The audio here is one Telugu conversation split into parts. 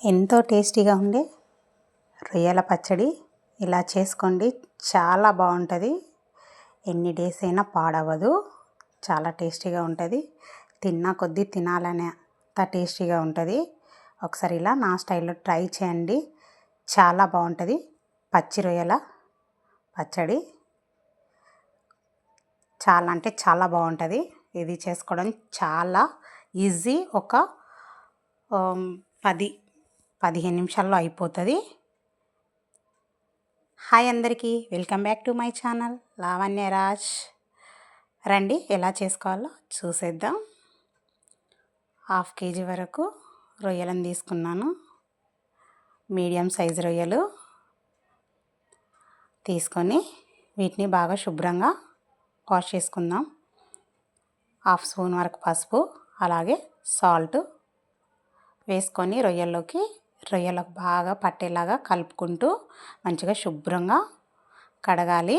ఎంతో టేస్టీగా ఉండే రొయ్యల పచ్చడి ఇలా చేసుకోండి. చాలా బాగుంటుంది. ఎన్ని డేస్ అయినా పాడవదు. చాలా టేస్టీగా ఉంటుంది. తిన్నా కొద్దీ తినాలనే అంత టేస్టీగా ఉంటుంది. ఒకసారి ఇలా నా స్టైల్లో ట్రై చేయండి. చాలా బాగుంటుంది. పచ్చి రొయ్యల పచ్చడి చాలా అంటే చాలా బాగుంటుంది. ఇది చేసుకోవడం చాలా ఈజీ. ఒక 10-15 నిమిషాల్లో అయిపోతుంది. హాయ్ అందరికీ, welcome back to my channel Lavanya Raj. రండి ఎలా చేసుకోవాలో చూసేద్దాం. 1/2 kg వరకు రొయ్యలను తీసుకున్నాను. మీడియం సైజు రొయ్యలు తీసుకొని వీటిని బాగా శుభ్రంగా వాష్ చేసుకుందాం. 1/2 స్పూన్ వరకు పసుపు, అలాగే సాల్ట్ వేసుకొని రొయ్యలకు బాగా పట్టేలాగా కలుపుకుంటూ మంచిగా శుభ్రంగా కడగాలి.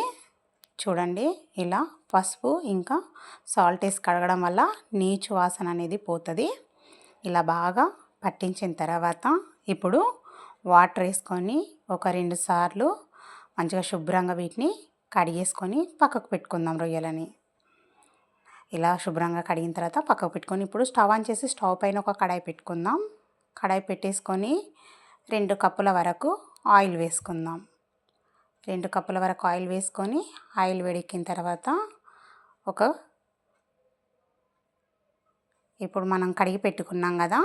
చూడండి, ఇలా పసుపు ఇంకా సాల్ట్ వేసి కడగడం వల్ల నీచు వాసన అనేది పోతుంది. ఇలా బాగా పట్టించిన తర్వాత ఇప్పుడు వాటర్ వేసుకొని ఒక 2 సార్లు మంచిగా శుభ్రంగా వీటిని కడిగేసుకొని పక్కకు పెట్టుకుందాం. రొయ్యలని ఇలా శుభ్రంగా కడిగిన తర్వాత పక్కకు పెట్టుకొని ఇప్పుడు స్టవ్ ఆన్ చేసి స్టవ్ పైన ఒక కడాయి పెట్టుకుందాం. కడాయి పెట్టేసుకొని 2 కప్పుల వరకు ఆయిల్ వేసుకుందాం. 2 కప్పుల వరకు ఆయిల్ వేసుకొని ఆయిల్ వేడెక్కిన తర్వాత ఇప్పుడు మనం కడిగి పెట్టుకున్నాం కదా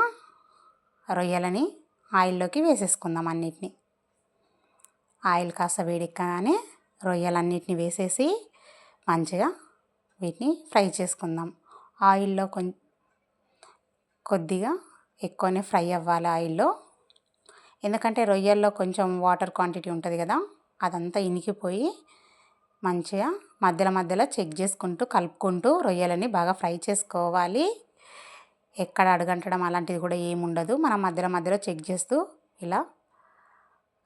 రొయ్యలని ఆయిల్లోకి వేసేసుకుందాం. అన్నిటిని ఆయిల్ కాస్త వేడెక్కగానే రొయ్యలన్నిటిని వేసేసి మంచిగా వీటిని ఫ్రై చేసుకుందాం. ఆయిల్లో కొద్దిగా ఎక్కువనే ఫ్రై అవ్వాలి ఆయిల్లో. ఎందుకంటే రొయ్యల్లో కొంచెం వాటర్ క్వాంటిటీ ఉంటుంది కదా, అదంతా ఇనికిపోయి మంచిగా మధ్యలో చెక్ చేసుకుంటూ కలుపుకుంటూ రొయ్యలని బాగా ఫ్రై చేసుకోవాలి. ఎక్కడ అడుగంటడం అలాంటిది కూడా ఏముండదు. మనం మధ్యలో చెక్ చేస్తూ ఇలా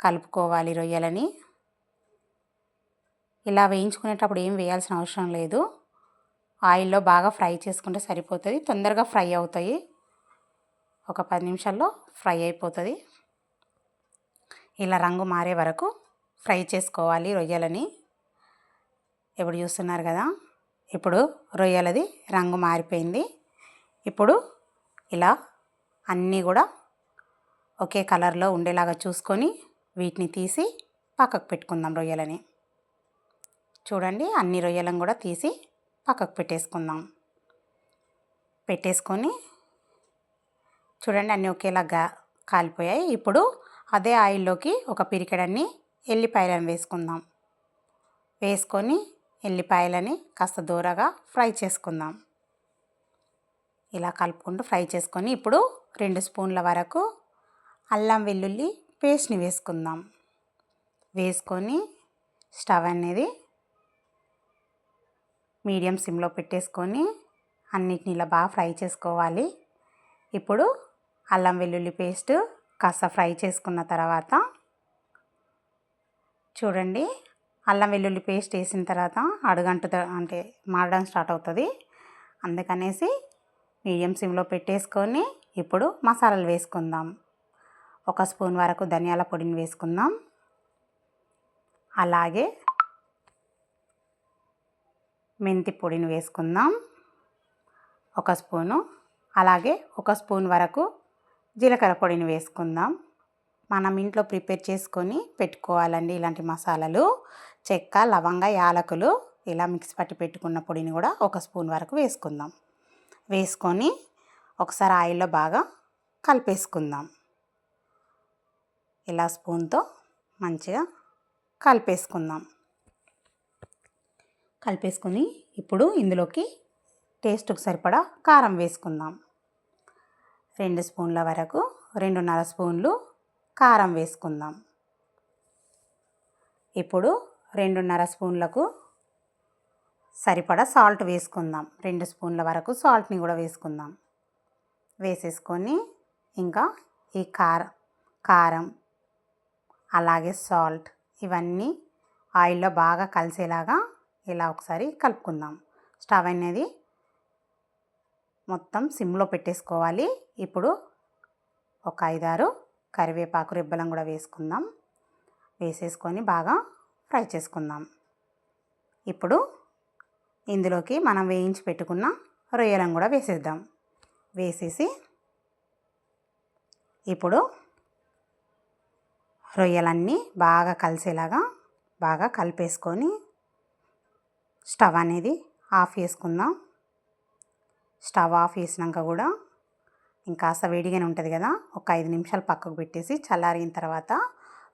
కలుపుకోవాలి. రొయ్యలని ఇలా వేయించుకునేటప్పుడు ఏం వేయాల్సిన అవసరం లేదు. ఆయిల్లో బాగా ఫ్రై చేసుకుంటే సరిపోతుంది. తొందరగా ఫ్రై అవుతాయి. ఒక 10 నిమిషాల్లో ఫ్రై అయిపోతుంది. ఇలా రంగు మారే వరకు ఫ్రై చేసుకోవాలి రొయ్యలని. ఇప్పుడు చూస్తున్నారు కదా, ఇప్పుడు రొయ్యలది రంగు మారిపోయింది. ఇప్పుడు ఇలా అన్నీ కూడా ఒకే కలర్లో ఉండేలాగా చూసుకొని వీటిని తీసి పక్కకు పెట్టుకుందాం. రొయ్యలని చూడండి, అన్ని రొయ్యలను కూడా తీసి పక్కకు పెట్టేసుకొని చూడండి, అన్నీ ఒకేలాగా కాలిపోయాయి. ఇప్పుడు అదే ఆయిల్లోకి ఒక పిరికెడన్ని ఎల్లిపాయలను వేసుకుందాం. వేసుకొని ఎల్లిపాయలని కాస్త దూరగా ఫ్రై చేసుకుందాం. ఇలా కలుపుకుంటూ ఫ్రై చేసుకొని ఇప్పుడు 2 స్పూన్ల వరకు అల్లం వెల్లుల్లి పేస్ట్ని వేసుకుందాం. వేసుకొని స్టవ్ అనేది మీడియం సిమ్లో పెట్టేసుకొని అన్నిటిని ఇలా బాగా ఫ్రై చేసుకోవాలి. ఇప్పుడు అల్లం వెల్లుల్లి పేస్ట్ కాస్త ఫ్రై చేసుకున్న తర్వాత చూడండి, అల్లం వెల్లుల్లి పేస్ట్ వేసిన తర్వాత అంటే మాడడం స్టార్ట్ అవుతుంది. అందుకనేసి మీడియం సిమ్లో పెట్టేసుకొని ఇప్పుడు మసాలాలు వేసుకుందాం. 1 స్పూన్ వరకు ధనియాల పొడిని వేసుకుందాం. అలాగే మెంతి పొడిని వేసుకుందాం 1 స్పూను. అలాగే 1 స్పూన్ వరకు జీలకర్ర పొడిని వేసుకుందాం. మనం ఇంట్లో ప్రిపేర్ చేసుకొని పెట్టుకోవాలండి ఇలాంటి మసాలాలు. చెక్క, లవంగ, యాలకులు ఇలా మిక్స్ పట్టి పెట్టుకున్న పొడిని కూడా 1 స్పూన్ వరకు వేసుకుందాం. వేసుకొని ఒకసారి ఆయిల్లో బాగా కలిపేసుకుందాం. ఇలా స్పూన్తో మంచిగా కలిపేసుకొని ఇప్పుడు ఇందులోకి టేస్ట్కి సరిపడా కారం వేసుకుందాం. 2 స్పూన్ల వరకు 2.5 స్పూన్లు కారం వేసుకుందాం. ఇప్పుడు 2.5 స్పూన్లకు సరిపడా సాల్ట్ వేసుకుందాం. 2 స్పూన్ల వరకు సాల్ట్ని కూడా వేసుకుందాం. వేసేసుకొని ఇంకా ఈ కారం అలాగే సాల్ట్ ఇవన్నీ ఆయిల్లో బాగా కలిసేలాగా ఇలా ఒకసారి కలుపుకుందాం. స్టవ్ అనేది మొత్తం సిమ్లో పెట్టేసుకోవాలి. ఇప్పుడు ఒక 5-6 కరివేపాకు రెబ్బలను కూడా వేసుకుందాం. వేసేసుకొని బాగా ఫ్రై చేసుకుందాం. ఇప్పుడు ఇందులోకి మనం వేయించి పెట్టుకున్న రొయ్యలను కూడా వేసేద్దాం. వేసేసి ఇప్పుడు రొయ్యలన్నీ బాగా కలిసేలాగా బాగా కలిపేసుకొని స్టవ్ అనేది ఆఫ్ చేసుకుందాం. స్టవ్ ఆఫ్ చేసినాక కూడా ఇంకాస్త వేడిగానే ఉంటుంది కదా, ఒక 5 నిమిషాలు పక్కకు పెట్టేసి చల్లారిన తర్వాత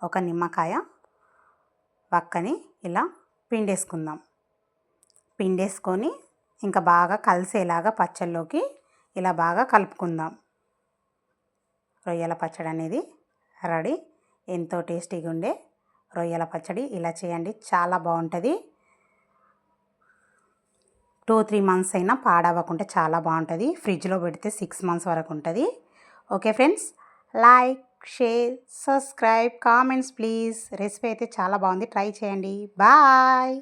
ఒక నిమ్మకాయ పక్కని ఇలా పిండేసుకుందాం. పిండేసుకొని ఇంకా బాగా కలిసేలాగా పచ్చళ్ళలోకి ఇలా బాగా కలుపుకుందాం. రొయ్యల పచ్చడి అనేది రెడీ. ఎంతో టేస్టీగా ఉండే రొయ్యల పచ్చడి ఇలా చేయండి, చాలా బాగుంటుంది. 2-3 మంత్స్ అయినా పాడవకుంటే చాలా బాగుంటుంది. ఫ్రిడ్జ్లో పెడితే 6 మంత్స్ వరకు ఉంటుంది. Okay friends, like, share, subscribe, comments please. Recipe అయితే చాలా బాగుంది, ట్రై చేయండి. బాయ్.